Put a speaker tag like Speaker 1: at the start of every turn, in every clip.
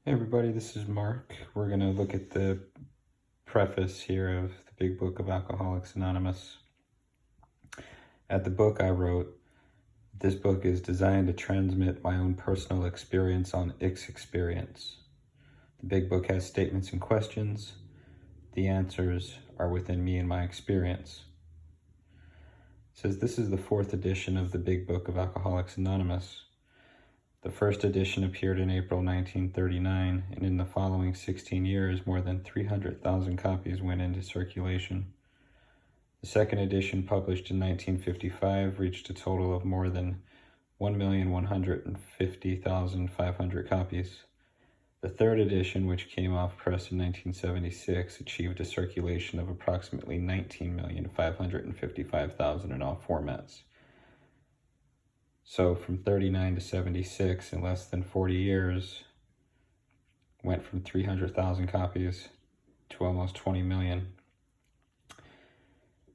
Speaker 1: Hey everybody, this is Mark. We're going to look at the preface here of the Big Book of Alcoholics Anonymous. At the book I wrote, this book is designed to transmit my own personal experience on its experience. The Big Book has statements and questions. The answers are within me and my experience. It says this is the 4th edition of the Big Book of Alcoholics Anonymous. The first edition appeared in April 1939, and in the following 16 years, more than 300,000 copies went into circulation. The second edition, published in 1955, reached a total of more than 1,150,500 copies. The third edition, which came off press in 1976, achieved a circulation of approximately 19,555,000 in all formats. So from 39 to 76, in less than 40 years, went from 300,000 copies to almost 20 million.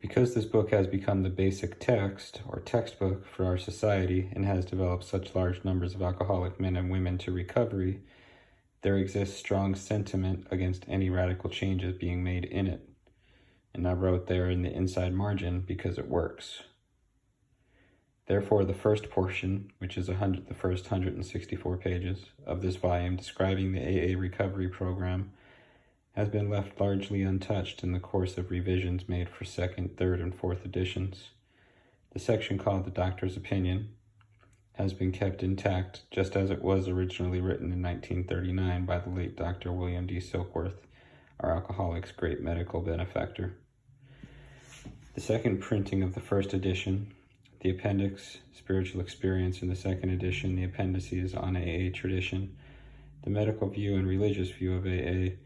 Speaker 1: Because this book has become the basic text or textbook for our society and has developed such large numbers of alcoholic men and women to recovery, there exists strong sentiment against any radical changes being made in it. And I wrote there in the inside margin because it works. Therefore, the first portion, which is the first 164 pages of this volume describing the AA recovery program, has been left largely untouched in the course of revisions made for 2nd, 3rd, and 4th editions. The section called The Doctor's Opinion has been kept intact, just as it was originally written in 1939 by the late Dr. William D. Silkworth, our alcoholic's great medical benefactor. The second printing of the first edition, the appendix, Spiritual Experience, in the second edition, the appendices on AA tradition, the medical view and religious view of AA,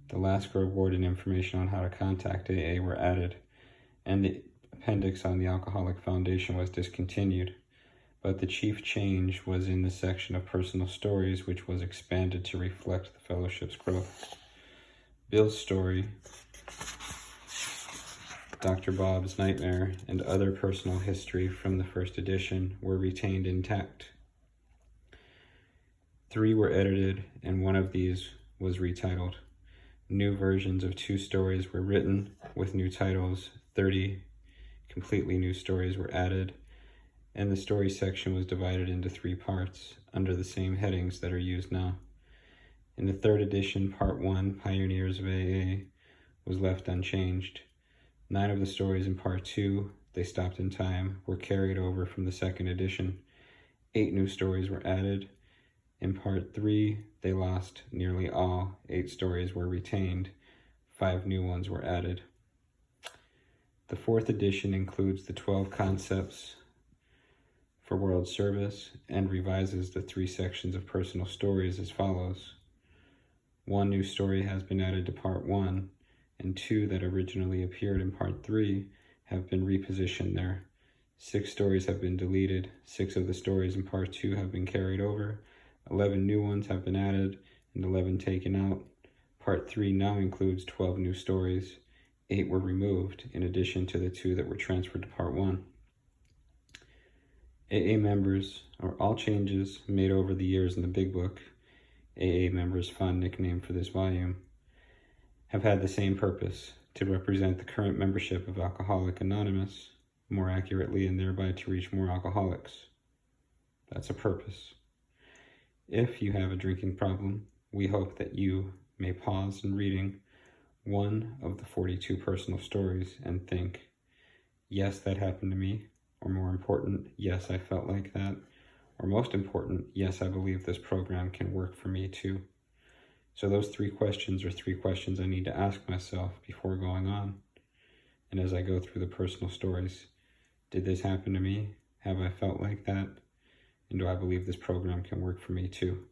Speaker 1: the Lasker Award and information on how to contact AA were added, and the appendix on the Alcoholic Foundation was discontinued. But the chief change was in the section of personal stories, which was expanded to reflect the fellowship's growth. Bill's story, Dr. Bob's nightmare, and other personal history from the first edition were retained intact. 3 were edited, and one of these was retitled. New versions of 2 stories were written with new titles. 30 completely new stories were added, and the story section was divided into 3 parts under the same headings that are used now. In the 3rd edition, Part 1, Pioneers of AA, was left unchanged. 9 of the stories in Part 2, They Stopped in Time, were carried over from the 2nd edition. 8 new stories were added. In Part 3, They Lost Nearly All. 8 stories were retained. 5 new ones were added. The 4th edition includes the 12 concepts for world service and revises the 3 sections of personal stories as follows. 1 new story has been added to Part 1, and 2 that originally appeared in Part 3 have been repositioned there. 6 stories have been deleted. 6 of the stories in Part 2 have been carried over. 11 new ones have been added, and 11 taken out. Part 3 now includes 12 new stories. 8 were removed, in addition to the 2 that were transferred to Part 1. AA members are all changes made over the years in the Big Book. AA members' fond nickname for this volume, have had the same purpose, to represent the current membership of Alcoholic Anonymous more accurately and thereby to reach more alcoholics. That's a purpose. If you have a drinking problem, we hope that you may pause in reading one of the 42 personal stories and think, yes, that happened to me, or more important, yes, I felt like that, or most important, yes, I believe this program can work for me too. So those 3 questions are 3 questions I need to ask myself before going on. And as I go through the personal stories, did this happen to me? Have I felt like that? And do I believe this program can work for me too?